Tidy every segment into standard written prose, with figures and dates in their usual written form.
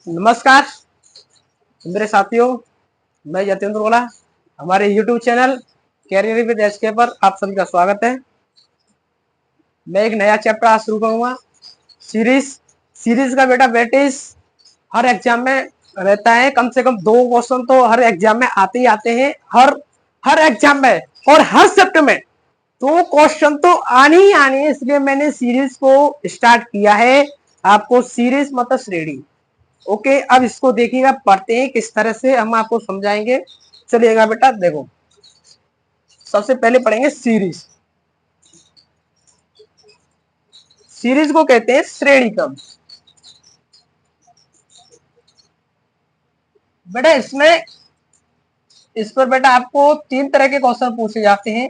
नमस्कार मेरे साथियों, मैं यतेंद्र गोला। हमारे YouTube channel career with HK पर आप सभी का स्वागत है। मैं एक नया चैप्टर आज शुरू करूंगा। सीरीज का बेटा वेटेज हर एग्जाम में रहता है। कम से कम 2 क्वेश्चन तो हर एग्जाम में आते ही आते हैं, हर एग्जाम में और हर शिफ्ट में 2 क्वेश्चन तो आने ही आने, इसलिए मैंने सीरीज को स्टार्ट किया है। आपको सीरीज मतलब श्रेणी। ओके, अब इसको देखिएगा, पढ़ते हैं किस तरह से हम आपको समझाएंगे। चलिएगा बेटा, देखो सबसे पहले पढ़ेंगे सीरीज। सीरीज को कहते हैं श्रेणी क्रम। बेटा इस पर बेटा आपको 3 तरह के क्वेश्चन पूछे जाते हैं।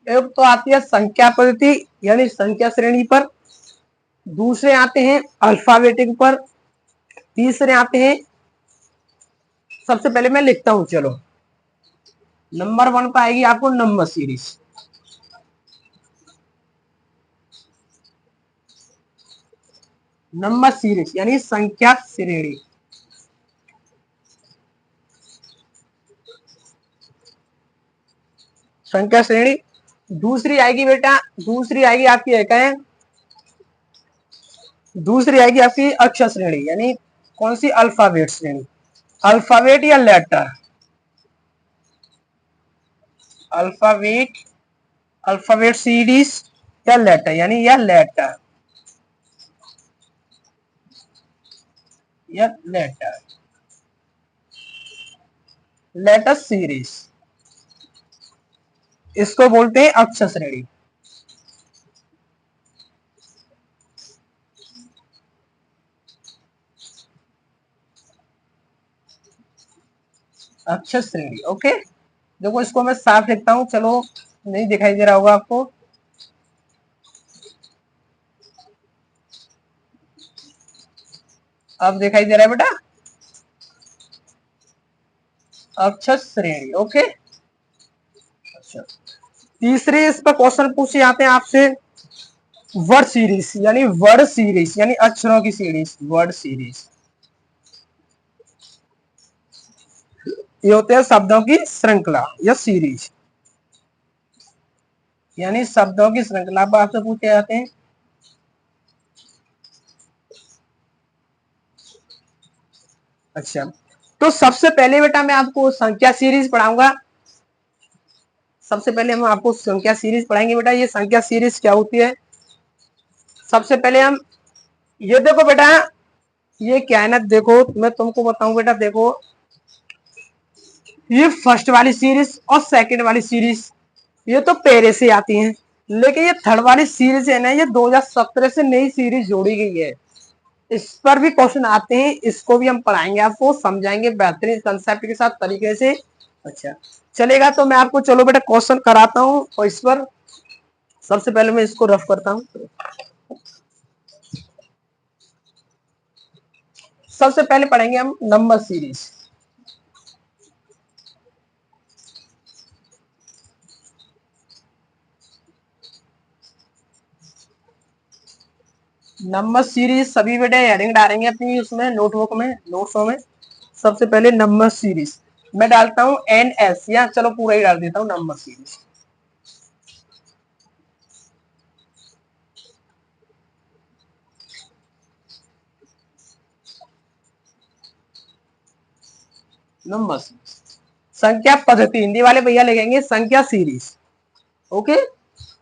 एक तो आती है संख्या पद्धति यानी संख्या श्रेणी पर, दूसरे आते हैं अल्फाबेटिक पर, तीसरे आते हैं, सबसे पहले मैं लिखता हूं, चलो नंबर 1 पर आएगी आपको नंबर सीरीज। नंबर सीरीज यानी संख्या श्रेणी। संख्या श्रेणी। दूसरी आएगी बेटा, दूसरी आएगी आपकी है, दूसरी आएगी आपकी अक्षर श्रेणी यानी कौन सी? अल्फाबेट श्रेणी। अल्फाबेट या लेटर? अल्फाबेट, अल्फाबेट सीरीज या लेटर यानी या लेटर या लेटर, लेटर सीरीज, इसको बोलते हैं अक्षर श्रेणी। अक्षर श्रेणी। ओके, देखो इसको मैं साफ लिखता हूं, चलो नहीं दिखाई दे रहा होगा आपको। अब दिखाई दे रहा है बेटा, अक्षर श्रेणी। ओके, अच्छा। तीसरे इस पर क्वेश्चन पूछे जाते हैं आपसे वर्ड सीरीज यानी वर्ड सीरीज यानी अक्षरों की सीरीज, वर्ड सीरीज। ये होते हैं शब्दों की श्रृंखला या सीरीज, यानी शब्दों की श्रृंखला पर आपसे पूछे जाते हैं। अच्छा, तो सबसे पहले बेटा मैं आपको संख्या सीरीज पढ़ाऊंगा। सबसे पहले हम आपको संख्या सीरीज पढ़ाएंगे बेटा। ये संख्या सीरीज क्या होती है? सबसे पहले हम ये देखो बेटा, ये क्या है ना, देखो मैं तुमको बताऊं बेटा, देखो ये फर्स्ट वाली सीरीज और सेकंड वाली सीरीज ये तो पहले से आती हैं, लेकिन ये थर्ड वाली सीरीज है ना, ये 2017 से नई सीरीज जोड़ी गई है। इस पर भी क्वेश्चन आते हैं, इसको भी हम पढ़ाएंगे, आपको समझाएंगे बेहतरीन कंसेप्ट के साथ तरीके से। अच्छा चलेगा, तो मैं आपको चलो बेटा क्वेश्चन कराता हूं और इस पर सबसे पहले मैं इसको रफ करता हूं। सबसे पहले पढ़ेंगे हम नंबर सीरीज। नंबर सीरीज सभी बेटे हेडिंग डालेंगे अपनी उसमें नोटबुक में, नोट्सों में। सबसे पहले नंबर सीरीज मैं डालता हूं NS, या चलो पूरा ही डाल देता हूं नंबर सीरीज। नंबर सीरीज, संख्या पद्धति हिंदी वाले भैया लिखेंगे संख्या सीरीज। ओके,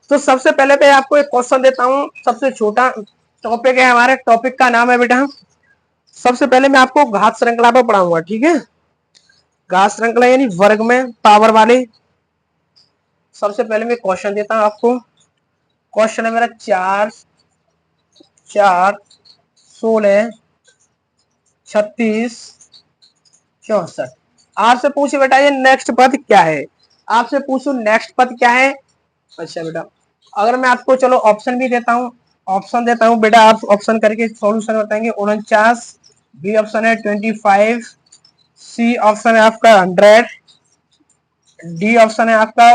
तो सबसे पहले मैं आपको एक क्वेश्चन देता हूं। सबसे छोटा टॉपिक है, हमारे टॉपिक का नाम है बेटा, सबसे पहले मैं आपको घात श्रृंखला पर पढ़ाऊंगा, ठीक है? घात श्रृंखला यानी वर्ग में पावर वाले। सबसे पहले मैं क्वेश्चन देता हूं आपको। क्वेश्चन है मेरा 4 4 16 36 64। आपसे पूछे बेटा ये नेक्स्ट पद क्या है? आपसे पूछू नेक्स्ट पद क्या है? अच्छा बेटा, अगर मैं आपको चलो ऑप्शन भी देता हूँ, ऑप्शन देता हूँ बेटा, आप ऑप्शन करके सॉल्यूशन बताएंगे। 49, बी ऑप्शन है 25, सी ऑप्शन है आपका 100, डी ऑप्शन है आपका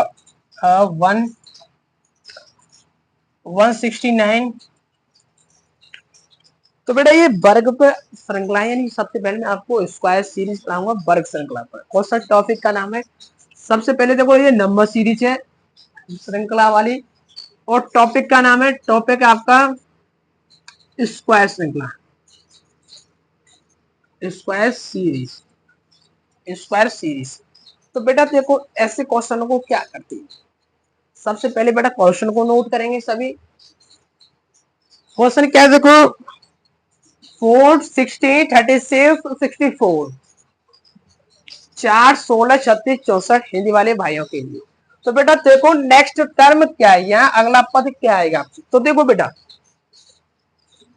169। तो बेटा ये वर्ग पे श्रृंखला यानी सबसे पहले मैं आपको स्क्वायर सीरीज पढ़ाऊंगा वर्ग श्रृंखला पर। कौन सा टॉपिक का नाम है? सबसे पहले देखो ये नंबर सीरीज है श्रृंखला वाली, और टॉपिक का नाम है, टॉपिक आपका स्क्वायर श्रृंखला, स्क्वायर सीरीज, स्क्वायर सीरीज। तो बेटा देखो ऐसे क्वेश्चनों को क्या करती है, सबसे पहले बेटा क्वेश्चन को नोट करेंगे सभी। क्वेश्चन क्या है देखो, 4 60 36 64 4 16 36 64 हिंदी वाले भाइयों के लिए। तो बेटा देखो नेक्स्ट टर्म क्या है, यहाँ अगला पद क्या आएगा। तो देखो बेटा,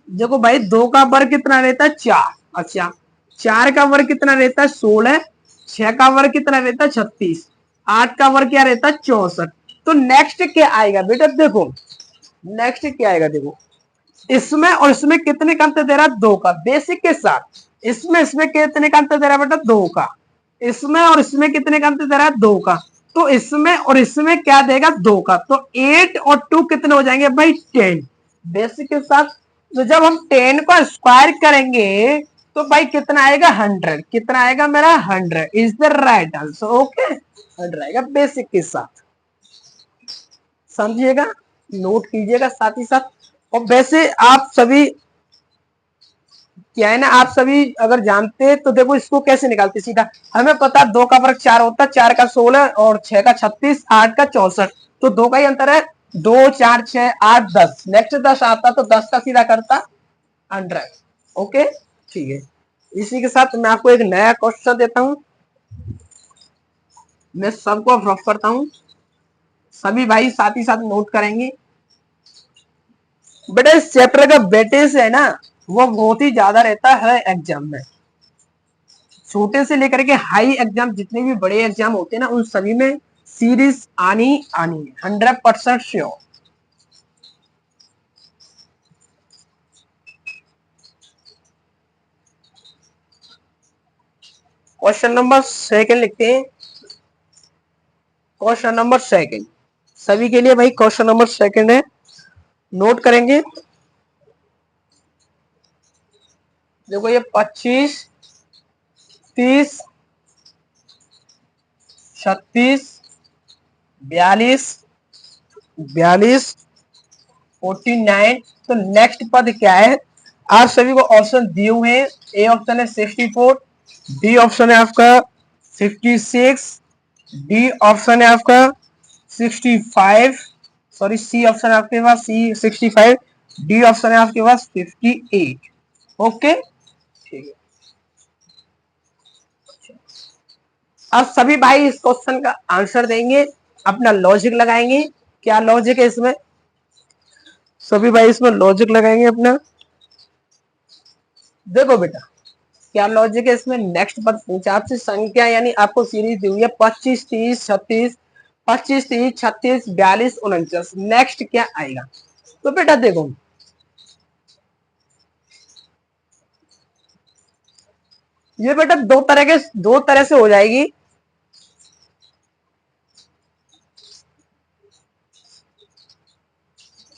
देखो भाई 2 का वर्ग कितना रहता है 4, अच्छा 4 का वर्ग कितना रहता है 16, 6 का वर्ग कितना रहता है 36, 8 का वर्ग क्या रहता है 64। तो नेक्स्ट क्या आएगा बेटा, देखो नेक्स्ट क्या आएगा, देखो इसमें और इसमें कितने का अंतर दे रहा है 2 का, बेसिक के साथ इसमें कितने का अंतर दे रहा है बेटा 2 का, इसमें और इसमें कितने का अंतर दे रहा है 2 का, तो इसमें और इसमें क्या देगा 2 का, तो 8 और 2 कितने हो जाएंगे भाई 10 बेसिक के साथ। तो जब हम 10 को स्क्वायर करेंगे तो भाई कितना आएगा 100, कितना आएगा मेरा 100 is the right answer. Okay 100 आएगा बेसिक के साथ, समझिएगा, नोट कीजिएगा साथ ही साथ। और वैसे आप सभी क्या है ना, आप सभी अगर जानते हैं तो देखो इसको कैसे निकालते, सीधा हमें पता 2 का वर्ग 4 होता है, 4 का 16 और 6 का 36, 8 का 64, तो 2 का ही अंतर है, 2 4 6 8 10, नेक्स्ट 10 आता तो 10 का सीधा करता 100। ओके ठीक है, इसी के साथ मैं आपको एक नया क्वेश्चन देता हूं, मैं सबको अप्रोच करता हूं, सभी भाई साथ ही साथ नोट करेंगे। बेटा इस चैप्टर का वेटेज है ना वो बहुत ही ज्यादा रहता है एग्जाम में, छोटे से लेकर के हाई एग्जाम, जितने भी बड़े एग्जाम होते हैं ना उन सभी में सीरीज आनी आनी है 100% श्योर। क्वेश्चन नंबर सेकंड लिखते हैं, क्वेश्चन नंबर सेकंड सभी के लिए भाई, क्वेश्चन नंबर सेकंड है, नोट करेंगे। देखो ये 25 30 36 42 42 49, तो नेक्स्ट पद क्या है, आप सभी को ऑप्शन दिए हुए हैं, ए ऑप्शन है 64, बी ऑप्शन है आपका 56, डी ऑप्शन है आपका 65, सॉरी सी ऑप्शन है आपके पास सी 65, डी ऑप्शन है आपके पास 58। ओके ठीक है, अब सभी भाई इस क्वेश्चन का आंसर देंगे, अपना लॉजिक लगाएंगे। क्या लॉजिक है इसमें, सभी भाई इसमें लॉजिक लगाएंगे अपना। देखो बेटा क्या लॉजिक है इसमें, नेक्स्ट पद पूछा आपसे, संख्या यानी आपको सीरीज दी हुई है 25 30 36, 25 30 36 42 49, नेक्स्ट क्या आएगा। तो बेटा देखो ये बेटा दो तरह से हो जाएगी।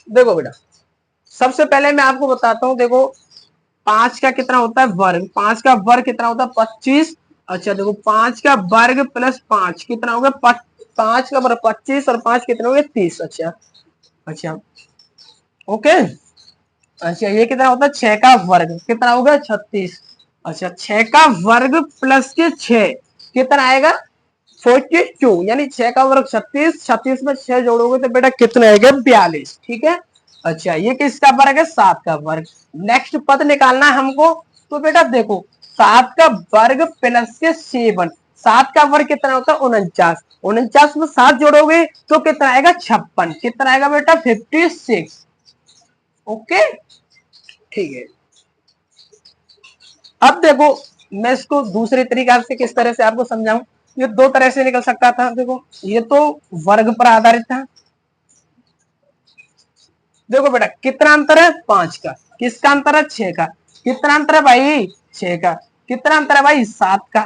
देखो बेटा सबसे पहले मैं आपको बताता हूं, देखो 5 का कितना होता है वर्ग, 5 का वर्ग कितना होता है 25, अच्छा देखो 5 का वर्ग प्लस 5 कितना होगा 5 का वर्ग 25 और 5 कितना हो गया 30, अच्छा अच्छा ओके, अच्छा ये कितना होता है 6 का वर्ग कितना होगा 36, अच्छा 6 का वर्ग प्लस के 6 कितना आएगा 42, यानी 6 का वर्ग 36, 36 में 6 जोड़ोगे तो बेटा कितना आएगा 42, ठीक है। अच्छा ये किसका वर्ग है 7 का वर्ग, नेक्स्ट पद निकालना है हमको। तो बेटा देखो 7 का वर्ग प्लस के 7, 7 का वर्ग कितना होता है 49, 49 में 7 जोड़ोगे तो कितना आएगा 56, कितना आएगा बेटा 56। ओके ठीक है, अब देखो मैं इसको दूसरे तरीका से किस तरह से आपको समझाऊं, ये दो तरह से निकल सकता था। देखो ये तो वर्ग पर आधारित था, देखो बेटा कितना अंतर है 5 का, किसका अंतर है 6 का, कितना अंतर है भाई 6 का, कितना अंतर है भाई 7 का।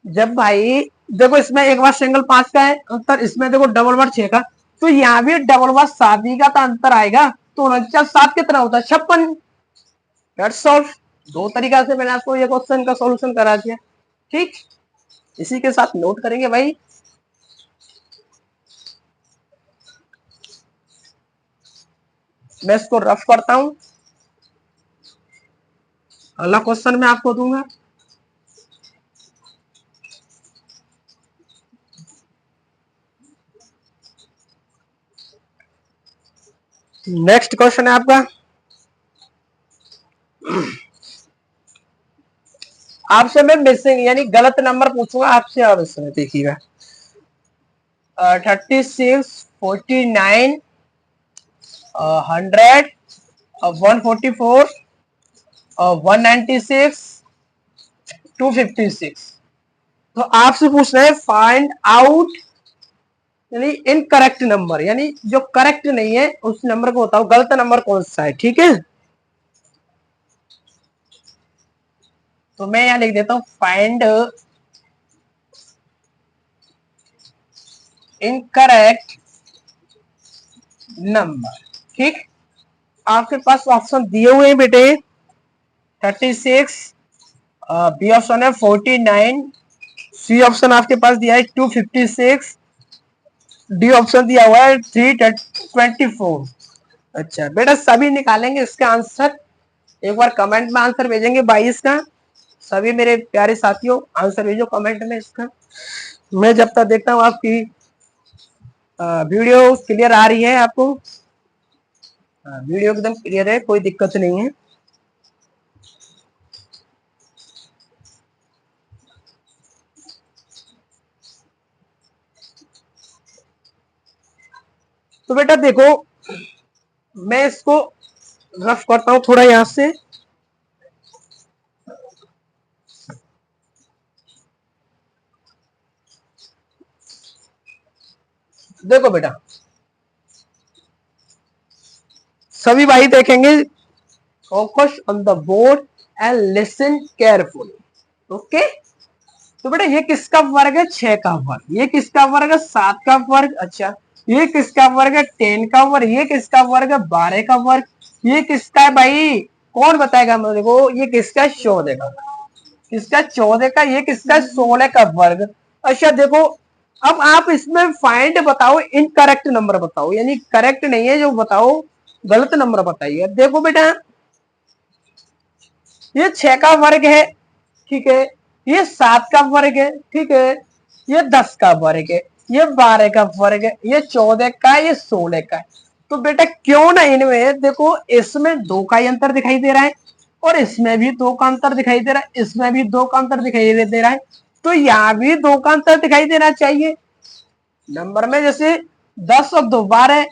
जब भाई देखो इसमें एक बार सिंगल 5 का है अंतर, इसमें देखो डबल बार 6 का, तो यहाँ भी डबल बार 7 का तो अंतर आएगा, तो 49 7 कितना होता है 56, दैट्स ऑल। दो तरीका से मैंने आपको ये क्वेश्चन का सॉल्यूशन करा दिया। ठीक, इसी के साथ नोट करेंगे भाई। मैं इसको रफ करता हूं, अगला क्वेश्चन मैं आपको दूंगा। नेक्स्ट क्वेश्चन है आपका, आपसे मैं मिसिंग यानी गलत नंबर पूछूंगा आपसे। आप इसमें देखिएगा 36, 49, 100, 144, 196, 256। तो आपसे पूछना है फाइंड आउट यानी इनकरेक्ट नंबर, यानी जो करेक्ट नहीं है उस नंबर को बताओ गलत नंबर कौन सा है। ठीक है, तो मैं यहां लिख देता हूं फाइंड इनकरेक्ट नंबर। ठीक, आपके पास ऑप्शन दिए हुए हैं बेटे 36, बी ऑप्शन है 49, सी ऑप्शन आपके पास दिया है 256, डी ऑप्शन दिया हुआ है 324। अच्छा बेटा, सभी निकालेंगे इसका आंसर, एक बार कमेंट में आंसर भेजेंगे 22 का। सभी मेरे प्यारे साथियों आंसर भेजो कमेंट में इसका। मैं जब तक देखता हूँ आपकी वीडियो क्लियर आ रही है आपको। वीडियो एकदम क्लियर है, कोई दिक्कत नहीं है। तो बेटा देखो, मैं इसको रफ करता हूं थोड़ा यहां से। देखो बेटा, सभी भाई देखेंगे, focus on the board and listen carefully. Okay, तो बेटा ये किसका वर्ग है? 6 का वर्ग। ये किसका वर्ग है? 7 का वर्ग। अच्छा, ये किसका वर्ग है? 10 का वर्ग। ये किसका वर्ग है? 12 का वर्ग। ये किसका है भाई? कौन बताएगा मेरे को? ये किसका? 14 का। किसका? 14 का। ये किसका? 16 का वर्ग। अच्छा देखो, अब आप इसमें फाइंड बताओ इनकरेक्ट नंबर बताओ, यानी करेक्ट नहीं है जो बताओ, गलत नंबर बताइए। देखो बेटा, ये 6 का वर्ग है, ठीक है, ये 7 का वर्ग है, ठीक है, ये 10 का वर्ग है, ये 12 का वर्ग है, ये 14 का, ये 16 का है। तो बेटा क्यों ना इनमें देखो, इसमें 2 का ही अंतर दिखाई दे रहा है, और इसमें भी 2 का अंतर दिखाई दे रहा है, इसमें भी 2 का अंतर दिखाई दे रहा है, तो यहां भी 2 का अंतर दिखाई देना चाहिए नंबर में। जैसे 10 और 2 12,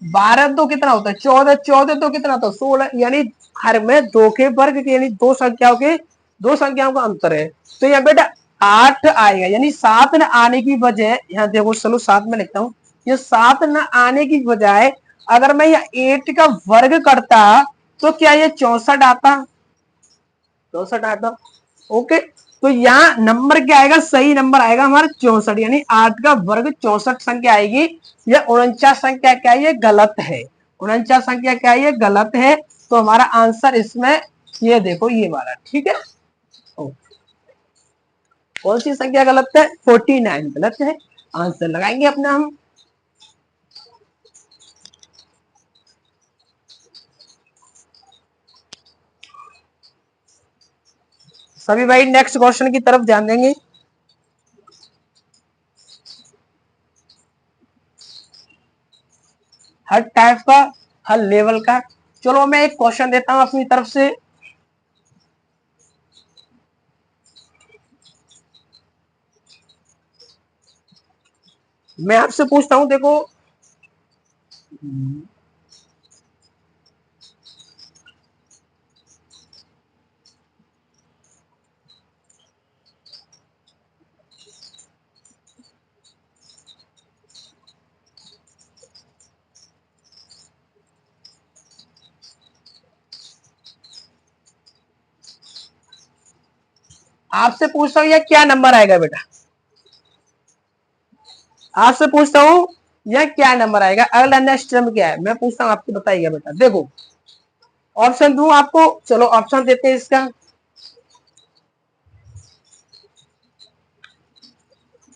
12 2 कितना होता है? 14, 14 2 कितना होता है? 16, यानी हर में 2 के वर्ग के, यानी दो संख्याओं का अंतर है। तो यहाँ बेटा 8 आएगा, यानी 7 न आने की बजाय, यहाँ देखो चलो 7 में लिखता हूँ, ये 7 न आने की बजाय अगर मैं यहाँ 8 का वर्ग करता तो क्या ये 64 आता? 64 आता। ओके, तो यहाँ नंबर क्या आएगा? सही नंबर आएगा हमारा 64, यानी 8 का वर्ग 64 संख्या आएगी। यह 49 संख्या क्या है? ये गलत है। 49 संख्या क्या है? ये गलत है। तो हमारा आंसर इसमें ये देखो, ये वाला। ठीक है, कौन सी संख्या गलत है? 49 गलत है। आंसर लगाएंगे अपना हम। सभी भाई नेक्स्ट क्वेश्चन की तरफ ध्यान देंगे। हर टाइप का, हर लेवल का। चलो मैं एक क्वेश्चन देता हूं अपनी तरफ से। मैं आपसे पूछता हूं, देखो आपसे पूछता हूं, यह क्या नंबर आएगा बेटा? आपसे पूछता हूं यह क्या नंबर आएगा? अगला नेक्स्ट टर्म क्या है? मैं पूछता हूं, आपको बताइएगा बेटा। देखो ऑप्शन दूं आपको? चलो ऑप्शन देते हैं इसका।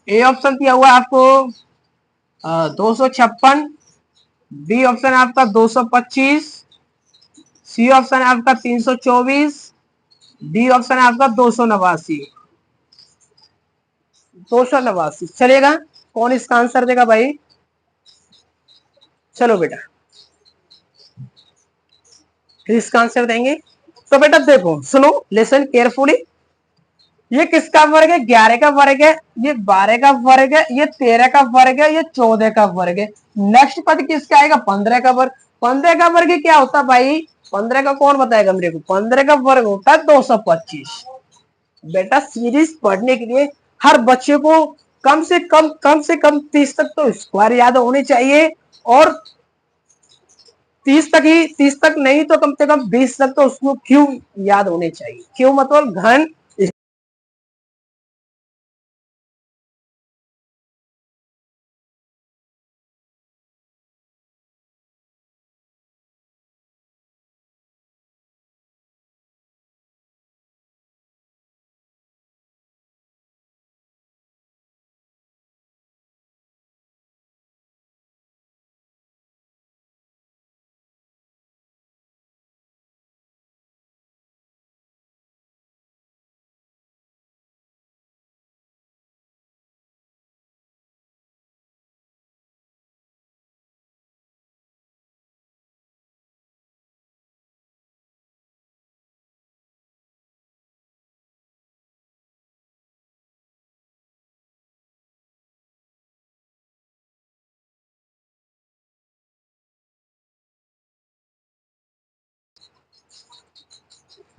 ए ऑप्शन दिया हुआ आपको 256, बी ऑप्शन आपका 225, सी ऑप्शन है आपका 324, डी ऑप्शन है आपका 289। 289 चलेगा? कौन इसका आंसर देगा भाई? चलो बेटा, इसका आंसर देंगे। तो बेटा देखो, सुनो, लिसन केयरफुली। ये किसका वर्ग है? 11 का वर्ग है, ये 12 का वर्ग है, ये 13 का वर्ग है, ये 14 का वर्ग है। नेक्स्ट पद किसका आएगा? 15 का वर्ग। 15 का वर्ग क्या होता है भाई? 15 का कौन बताएगा मेरे को? 15 का वर्ग होता है 225। बेटा सीरीज पढ़ने के लिए हर बच्चे को कम से कम 30 तक तो स्क्वायर याद होने चाहिए, और 30 तक ही, 30 तक नहीं तो कम से कम 20 तक तो उसको क्यूब याद होने चाहिए। क्यूब मतलब घन।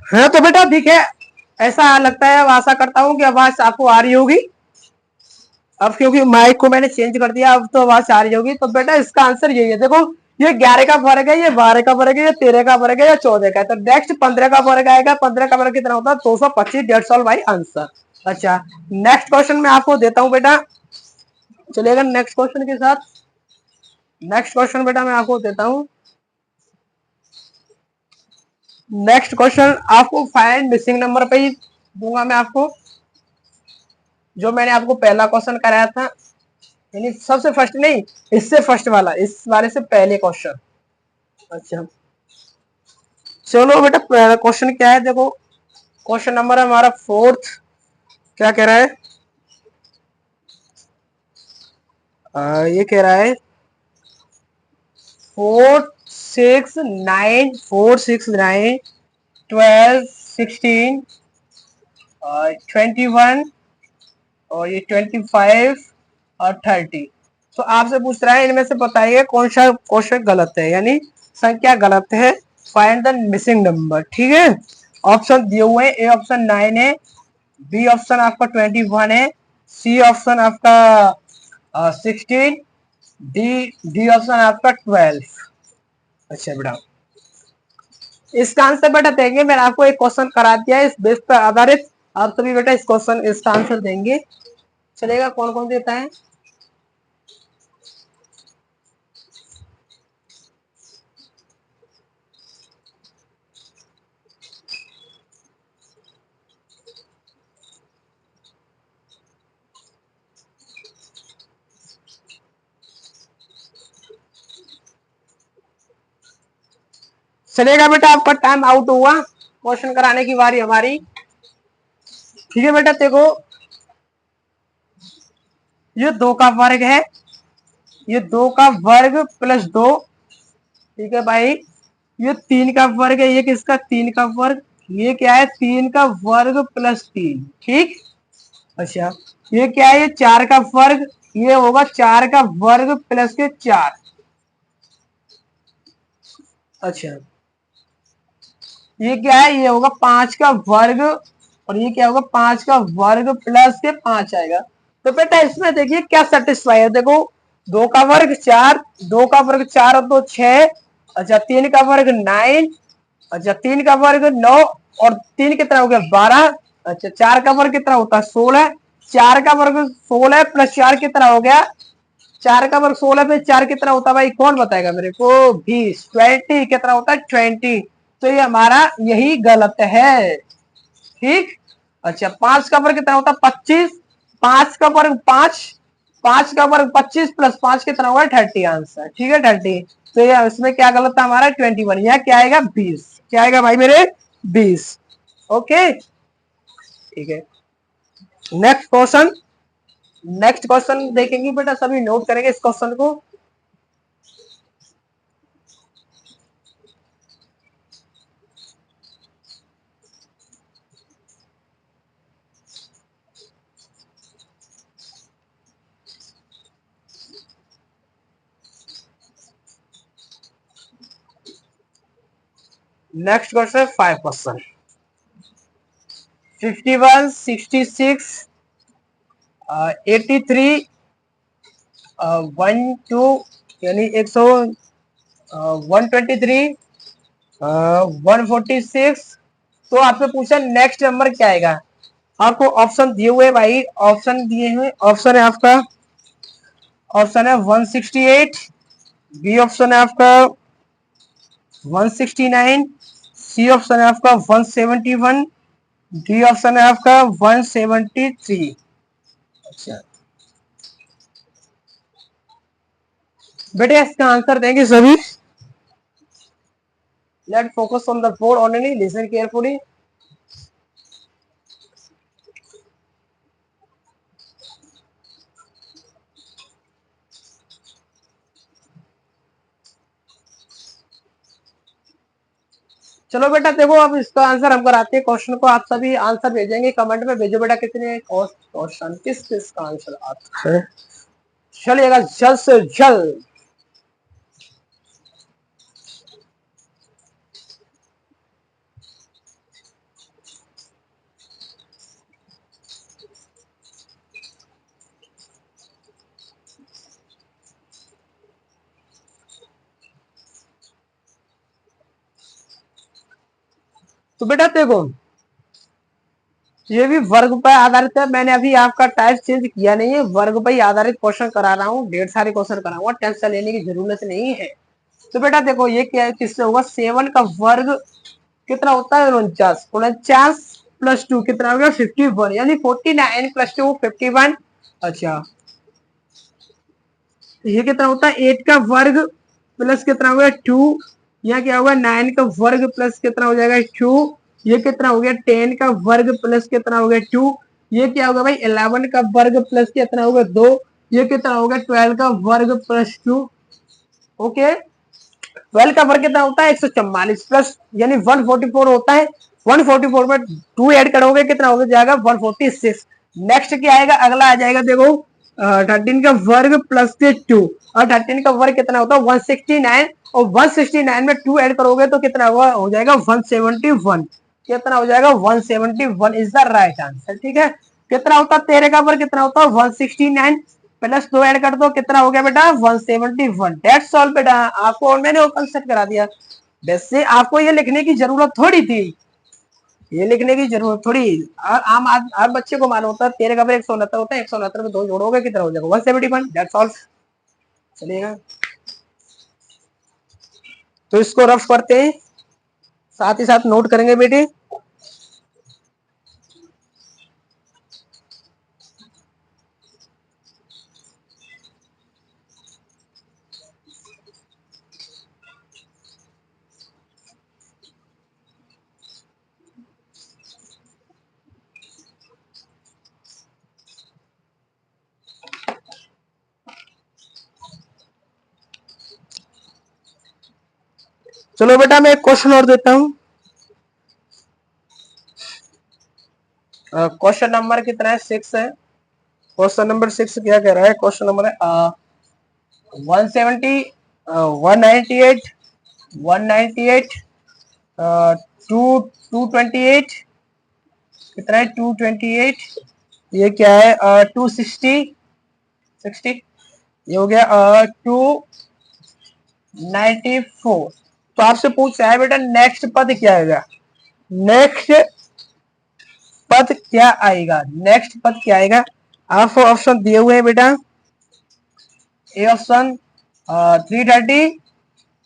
है तो बेटा ठीक है, ऐसा लगता है, आशा करता हूँ कि आवाज आपको आ रही होगी। अब क्योंकि माइक को मैंने चेंज कर दिया, अब तो आवाज आ रही होगी। तो बेटा इसका आंसर यही है। देखो, ये 11 का वर्ग है, ये 12 का वर्ग है, ये 13 का वर्ग है, ये 14 का है। तो नेक्स्ट 15 का वर्ग आएगा। 15 का वर्ग कितना होता है? 225। डेट्स ऑल भाई आंसर। अच्छा, नेक्स्ट क्वेश्चन मैं आपको देता हूँ बेटा। चलिएगा नेक्स्ट क्वेश्चन के साथ। नेक्स्ट क्वेश्चन बेटा मैं आपको देता हूँ। नेक्स्ट क्वेश्चन आपको फाइंड मिसिंग नंबर पे ही दूंगा मैं आपको, जो मैंने आपको पहला क्वेश्चन कराया था, यानी सबसे फर्स्ट नहीं, इससे फर्स्ट वाला, इस वाले से पहले क्वेश्चन। अच्छा, चलो बेटा पहला क्वेश्चन क्या है? देखो, क्वेश्चन नंबर है हमारा फोर्थ। क्या कह रहा है? ये कह रहा है 4 6 9 12 16 21 और ये 25 और 30। तो आपसे पूछ रहा है इनमें से बताइए कौन सा क्वेश्चन गलत है, यानी संख्या गलत है। Find the missing number. ठीक है, ऑप्शन दिए हुए हैं। ए ऑप्शन 9 है, बी ऑप्शन आपका 21 है, सी ऑप्शन आपका 16, डी डी ऑप्शन आपका 12। अच्छा बेटा, इसका आंसर बेटा देंगे। मैंने आपको एक क्वेश्चन करा दिया है, इस बेस पर आधारित आप सभी बेटा इस क्वेश्चन इसका आंसर देंगे। चलेगा? कौन कौन देता है? चलेगा बेटा, आपका टाइम आउट हुआ, क्वेश्चन कराने की बारी हमारी। ठीक है बेटा, देखो, ये 2 का वर्ग है, ये 2 का वर्ग प्लस 2। ठीक है भाई, ये 3 का वर्ग है, ये किसका? 3 का वर्ग। ये क्या है? 3 का वर्ग प्लस 3। ठीक। अच्छा, ये क्या है? ये 4 का वर्ग, ये होगा 4 का वर्ग प्लस के 4। अच्छा, ये क्या है? ये होगा 5 का वर्ग, और ये क्या होगा? 5 का वर्ग प्लस के 5 आएगा। तो बेटा इसमें देखिए क्या सेटिस्फाई है। देखो, 2 का वर्ग 4, 2 का वर्ग 4 और 2 6। अच्छा, 3 का वर्ग 9। अच्छा, 3 का वर्ग 9, और 3 कितना हो गया? 12। अच्छा, 4 का वर्ग कितना होता है? 16। 4 का वर्ग 16 प्लस 4 कितना हो गया? 4 का वर्ग 16 पे 4 कितना होता है भाई? कौन बताएगा मेरे को? 20। 20 कितना होता है? 20। तो ये हमारा यही गलत है। ठीक। अच्छा 5 का वर्ग कितना होता है 25, 5 का वर्ग 5, 5 का वर्ग 25 प्लस 5 कितना होगा 30 आंसर। ठीक है 30। तो ये इसमें क्या गलत था हमारा 21, यह क्या आएगा 20, क्या आएगा भाई मेरे 20। ओके ठीक है। नेक्स्ट क्वेश्चन, नेक्स्ट क्वेश्चन देखेंगे बेटा, सभी नोट करेंगे इस क्वेश्चन को। नेक्स्ट क्वेश्चन 5 क्वेश्चन 51, 66, 83, 12 यानी 100, 123, 146। तो आपसे पूछा नेक्स्ट नंबर क्या आएगा। आपको ऑप्शन दिए हुए भाई, ऑप्शन दिए हुए, ऑप्शन है आपका, ऑप्शन है 168, बी ऑप्शन है आपका 169, सी ऑप्शन है आपका 171, डी ऑप्शन है आपका 173। अच्छा बेटे इसका आंसर देंगे सभी। Let focus on the board only, listen carefully. चलो बेटा देखो, अब इसका आंसर हम कराते हैं क्वेश्चन को। आप सभी आंसर भेजेंगे कमेंट में, भेजो बेटा कितने क्वेश्चन किस किस का आंसर आता है। चलिएगा जल्द से जल्द। तो बेटा देखो, ये भी वर्ग पर आधारित है। मैंने अभी आपका टाइप चेंज किया नहीं है, वर्ग पर आधारित क्वेश्चन करा रहा हूँ, ढेर सारे क्वेश्चन कराऊंगा, टेंशन लेने की जरूरत नहीं है। तो बेटा देखो ये क्या है, किससे होगा, 7 का वर्ग कितना होता है 49, 49 प्लस 2 कितना हो गया 51, यानी 49 प्लस 2 51। अच्छा ये कितना होता है 8 का वर्ग प्लस कितना हो गया 2, यहाँ क्या होगा 9 का वर्ग प्लस कितना हो जाएगा 2, ये कितना हो गया 10 का वर्ग प्लस कितना हो गया 2, ये क्या होगा भाई 11 का वर्ग प्लस कितना होगा 2, ये कितना होगा 12 का वर्ग प्लस 2। ओके 12 का वर्ग कितना होता है 144 प्लस यानी 144 होता है, 144 में 2 ऐड करोगे कितना हो जाएगा 146। नेक्स्ट क्या आएगा, अगला आ जाएगा देखो 13 का वर्ग प्लस 2, और 13 का वर्ग कितना होता है 169, और 169 में 2 ऐड करोगे तो कितना होगा, हो जाएगा 171, कितना हो जाएगा 171 इज द राइट आंसर। ठीक है कितना होता है 13 का वर्ग कितना होता है 169 प्लस 2 ऐड कर दो कितना हो गया बेटा 171। दैट्स ऑल बेटा, आपको मैंने ओपन सेट करा दिया। वैसे आपको ये लिखने की जरूरत थोड़ी थी, ये लिखने की जरूरत थोड़ी, आम हर बच्चे को मालूम होता है 13 का वर्ग 169 होता है, 169 में 2 जोड़ोगे कितना हो जाएगा 171। That's all. चलिएगा तो इसको रफ करते हैं, साथ ही साथ नोट करेंगे बेटे। चलो बेटा मैं एक क्वेश्चन और देता हूं। क्वेश्चन नंबर कितना है 6 है। क्वेश्चन नंबर 6 क्या कह रहा है, क्वेश्चन नंबर है 170, 198, 198, 228, कितना है 228, ये क्या है 260, 60, ये हो गया 294। तो आपसे पूछ रहा है बेटा नेक्स्ट पद क्या आएगा, नेक्स्ट पद क्या आएगा, नेक्स्ट पद क्या आएगा। आपको ऑप्शन दिए हुए हैं बेटा, ए ऑप्शन 330,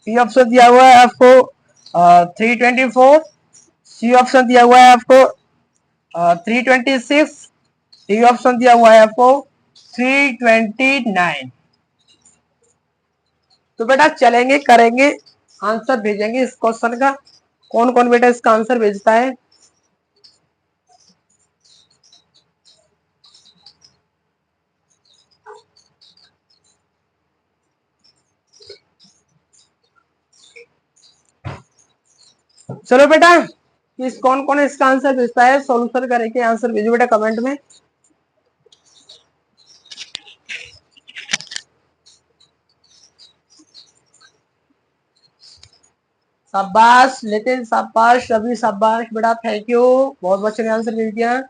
बी ऑप्शन दिया हुआ है आपको 324, सी ऑप्शन दिया हुआ है आपको 326, डी ऑप्शन दिया हुआ है आपको 329। तो बेटा चलेंगे, करेंगे, आंसर भेजेंगे इस क्वेश्चन का। कौन कौन बेटा इसका आंसर भेजता है? चलो बेटा, इस कौन कौन इसका आंसर भेजता है, सॉल्यूशन करके आंसर भेजो बेटा कमेंट में। शाबाश नितिन, शाबाश रवि, शाबाश बेटा, थैंक यू, बहुत बच्चे ने आंसर भेज दिया।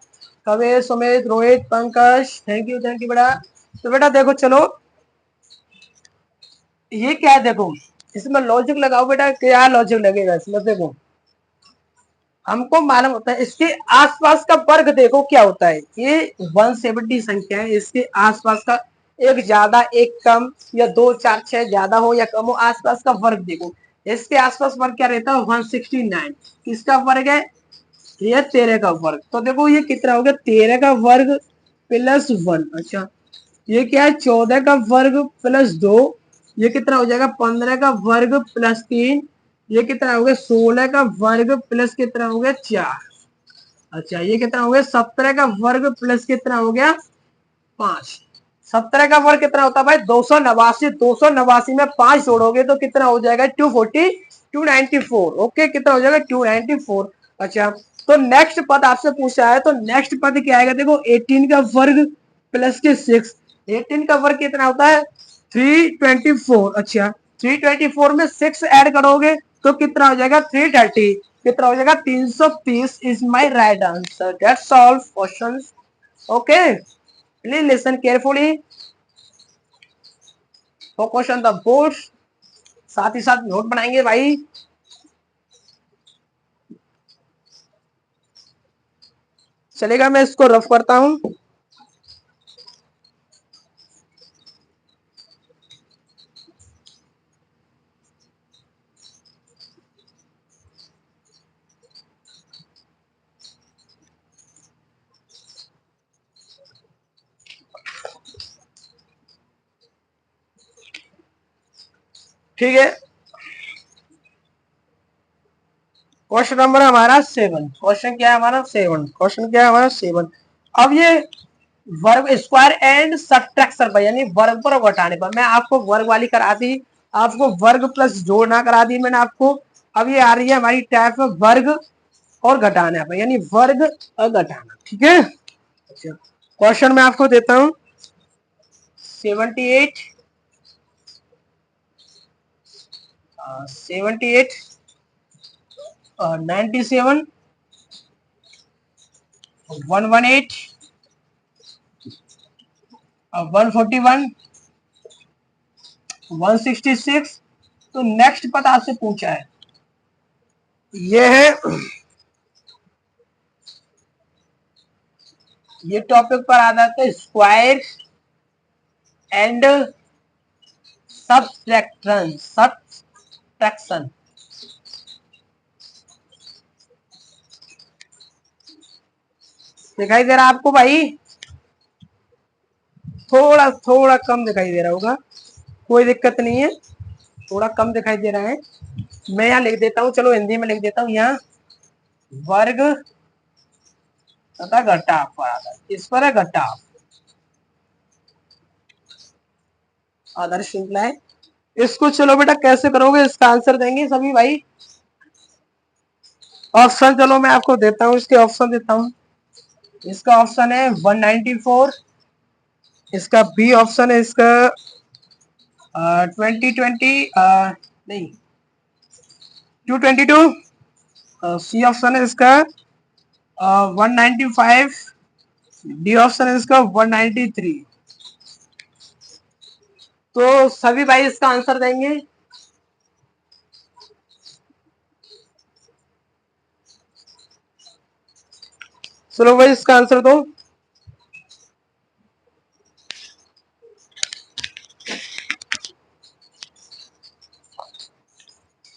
कवेश, सुमित, रोहित, पंकज, थैंक यू बेटा। तो बेटा देखो, चलो ये क्या है, देखो इसमें लॉजिक लगाओ बेटा, क्या लॉजिक लगेगा इसमें? देखो हमको मालूम होता है इसके आसपास का वर्ग, देखो क्या होता है, ये 170 संख्या है, इसके आसपास का एक ज्यादा एक कम, या 2 4 6 ज्यादा हो या कम हो, आसपास का वर्ग देखो। इसके आसपास वर्ग क्या रहता है? 169। किसका वर्ग है? ये 13 का वर्ग। तो देखो ये कितना हो गया? 13 का वर्ग प्लस 1। अच्छा, ये क्या है? 14 का वर्ग प्लस 2। ये कितना हो जाएगा? 15 का वर्ग प्लस 3। ये कितना हो गया? 16 का वर्ग प्लस कितना हो गया? 4। अच्छा, ये कितना हो गया? 17 का वर्ग प्लस कितना हो गया? 5। 17 का वर्ग कितना होता है भाई? 289। 289 में 5 जोड़ोगे तो कितना हो जाएगा? 240, 294। ओके, कितना हो जाएगा? 294। अच्छा, तो नेक्स्ट पद आपसे पूछा है, तो नेक्स्ट पद क्या आएगा? देखो 18 का वर्ग प्लस के 6। 18 का वर्ग कितना होता है? 324। अच्छा, 324 में 6 ऐड करोगे तो कितना हो जाएगा? 330। कितना हो जाएगा? 330 is my right answer. That's all question. Okay, please listen carefully, focus on the board. साथ ही साथ नोट बनाएंगे भाई। चलेगा, मैं इसको रफ करता हूं। ठीक है, क्वेश्चन नंबर हमारा 7। क्वेश्चन क्या है हमारा? 7। क्वेश्चन क्या है हमारा? 7। अब ये वर्ग स्क्वायर एंड सब्ट्रैक्शन पर, यानी वर्ग पर और घटाने पर। मैं आपको वर्ग वाली करा दी, आपको वर्ग प्लस जोड़ना करा दी मैंने आपको। अब ये आ रही है हमारी टाइप में वर्ग और घटाना पर, यानी वर्ग और घटाना। ठीक है, अच्छा क्वेश्चन मैं आपको देता हूं। 78, 78, 97, 118, 141, 166। तो नेक्स्ट पता आपसे पूछा है, ये है, ये टॉपिक पर आ जाता है स्क्वायर एंड सब्ट्रैक्शन। सब्ट्रैक्शन दिखाई दे रहा है आपको भाई? थोड़ा थोड़ा कम दिखाई दे रहा होगा, कोई दिक्कत नहीं है, थोड़ा कम दिखाई दे रहा है। मैं यहाँ लिख देता हूँ, चलो हिंदी में लिख देता हूँ। यहाँ वर्ग तथा घटाव पर आता है, इस पर है घटाव, आदर्श श्रृंखला है। इसको चलो बेटा कैसे करोगे, इसका आंसर देंगे सभी भाई। ऑप्शन चलो मैं आपको देता हूँ, इसके ऑप्शन देता हूँ। इसका ऑप्शन है 194। इसका बी ऑप्शन है इसका 2020, नहीं 222। सी ऑप्शन है इसका 195। डी ऑप्शन है इसका 193। तो सभी भाई इसका आंसर देंगे। चलो भाई इसका आंसर दो।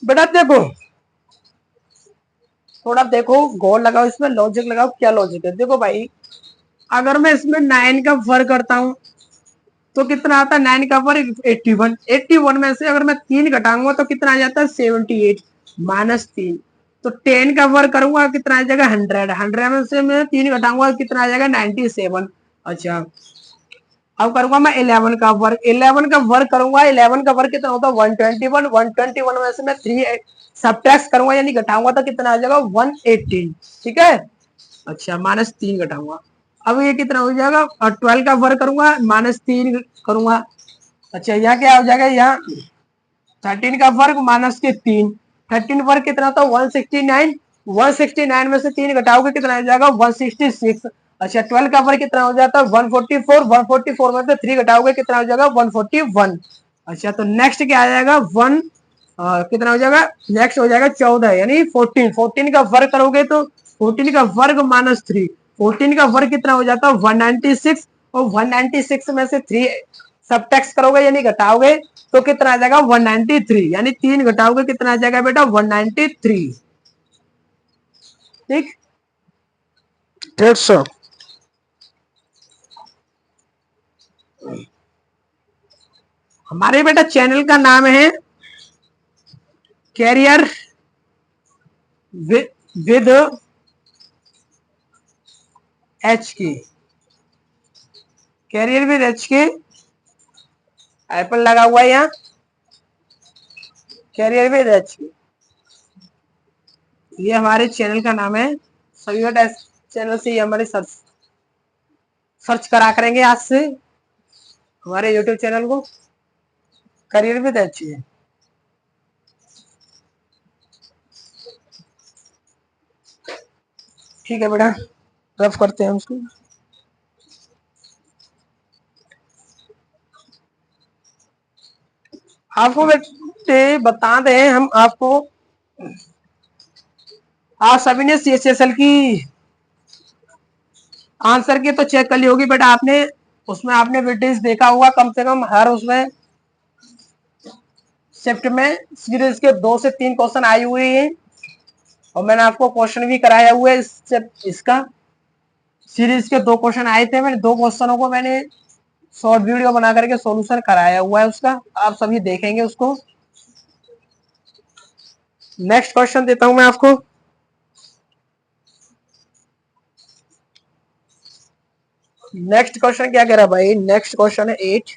बेटा देखो, थोड़ा देखो, गोल लगाओ, इसमें लॉजिक लगाओ, क्या लॉजिक है। देखो भाई, अगर मैं इसमें 9 का वर्ग करता हूं तो कितना आता है, 9 का वर्ग 81, 81 में से अगर मैं 3 घटाऊंगा तो कितना आ जाता है 78, -3। तो 10 का वर्ग करूंगा कितना आ जाएगा 100, 100 में से मैं 3 घटाऊंगा कितना आ जाएगा 97। अच्छा, अब करूंगा मैं 11 का वर्ग, 11 का वर्ग करूंगा, 11 का वर्ग कितना होता है 121, 121 में से मैं 3 सबट्रैक्ट करूंगा यानी घटाऊंगा तो कितना आ जाएगा 118, ठीक है। अच्छा, -3 घटाऊंगा, अब ये कितना हो जाएगा, और 12 का वर्ग करूंगा -3 करूंगा। अच्छा, यहाँ क्या हो जाएगा, यहाँ 13 का वर्ग -3, 13 वर्ग कितना होता है 169, 169 में से 3 घटाओगे कितना आ जाएगा 166। अच्छा, 12 का वर्ग कितना हो जाता है 144, 144 में से 3 घटाओगे कितना हो जाएगा 141। अच्छा, तो नेक्स्ट क्या आ जाएगा कितना हो जाएगा, नेक्स्ट हो जाएगा 14 यानी 14, 14 का वर्ग करोगे तो 14 का वर्ग -3, 14 का वर्ग कितना हो जाता है 196, और 196 में से 3 सबट्रैक्ट करोगे यानी घटाओगे तो कितना आ जाएगा 193, यानी 3 घटाओगे कितना आ जाएगा बेटा 193, ठीक, 150। हमारे बेटा चैनल का नाम है कैरियर विद एच के, कैरियर विद एच के, एप्पल लगा हुआ है यहाँ, कैरियर विद एच के, ये हमारे चैनल का नाम है। सभी बेटा इस चैनल से ये हमारे सर्च करा करेंगे आज से हमारे यूट्यूब चैनल को, करियर विद एच के। ठीक है बेटा, रफ करते हैं उसको। आपको बेटे बता दें हम आपको, आप सभी ने CHSL की आंसर की तो चेक कर ली होगी बेटा आपने, उसमें आपने ब्रिटिश देखा होगा कम से कम हर उसमें शिफ्ट में सीरीज के 2 से 3 क्वेश्चन आए हुए हैं, और मैंने आपको क्वेश्चन भी कराया हुआ है इसका सीरीज के 2 क्वेश्चन आए थे, मैंने 2 क्वेश्चनों को मैंने शॉर्ट वीडियो बना करके सॉल्यूशन कराया हुआ है उसका, आप सभी देखेंगे उसको। नेक्स्ट क्वेश्चन देता हूं मैं आपको, नेक्स्ट क्वेश्चन क्या कह रहा है भाई, नेक्स्ट क्वेश्चन है 8,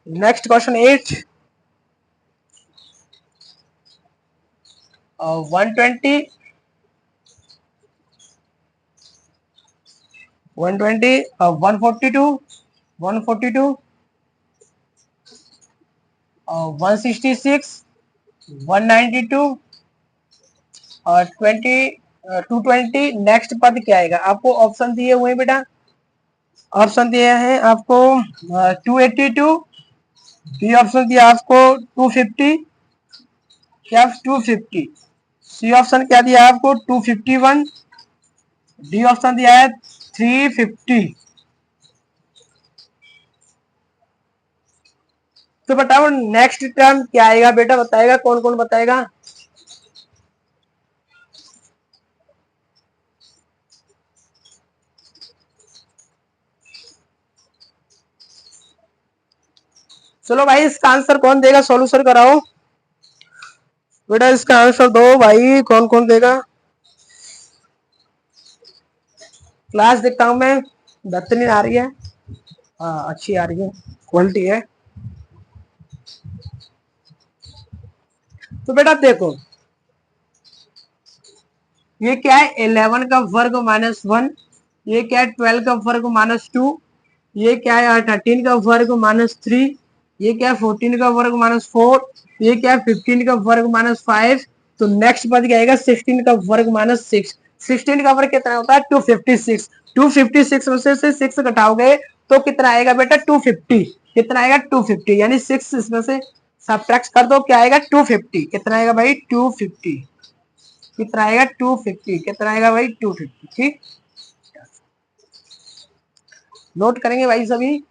नेक्स्ट क्वेश्चन 8, 120, 120, 142, 142, 166, 192 और 220। नेक्स्ट पद क्या आएगा, आपको ऑप्शन दिए हुए बेटा, ऑप्शन दिए हैं आपको 282, बी ऑप्शन दिया आपको 250, क्या 250, सी ऑप्शन क्या दिया आपको 251, डी ऑप्शन दिया है 350। तो बताओ नेक्स्ट टर्म क्या आएगा बेटा, बताएगा कौन कौन बताएगा। चलो भाई, इसका आंसर कौन देगा, सॉल्यूशन कराओ बेटा, इसका आंसर दो भाई, कौन कौन देगा। क्लास देखता हूं मैं, बेहतरीन आ रही है, हाँ अच्छी आ रही है, क्वालिटी है। तो बेटा देखो, ये क्या है 11 का वर्ग -1, ये क्या है 12 का वर्ग -2, ये क्या है 13 का वर्ग -3, ये क्या है 14 का वर्ग -4, ये क्या है 15 का वर्ग -5। तो नेक्स्ट पद क्या आएगा 16 का वर्ग -6, 16 का वर्ग कितना होता है 256, 256 में से 6 घटाओगे तो कितना आएगा बेटा 250, कितना आएगा 250, यानी 6 इसमें से सबट्रैक्ट कर दो, क्या आएगा 250, कितना आएगा भाई 250, कितना आएगा 250, कितना आएगा भाई 250, ठीक, नोट करेंगे भाई सभी।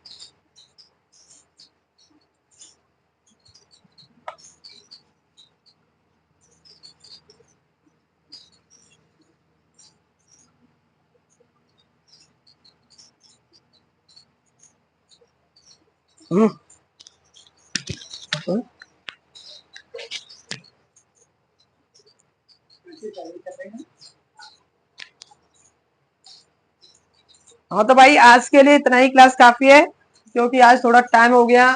हम्म, हम्म। हाँ तो भाई आज के लिए इतना ही क्लास काफी है, क्योंकि आज थोड़ा टाइम हो गया,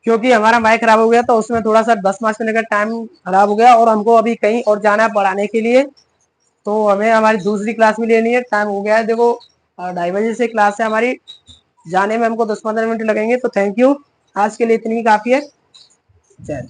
क्योंकि हमारा माइक खराब हो गया तो उसमें थोड़ा सा 10 मार्क्स लेकर टाइम खराब हो गया, और हमको अभी कहीं और जाना है पढ़ाने के लिए। तो हमें हमारी दूसरी क्लास भी लेनी है, टाइम हो गया है देखो, 2:30 बजे से क्लास है हमारी, जाने में हमको 10-15 मिनट लगेंगे। तो थैंक यू, आज के लिए इतनी ही काफी है। चल।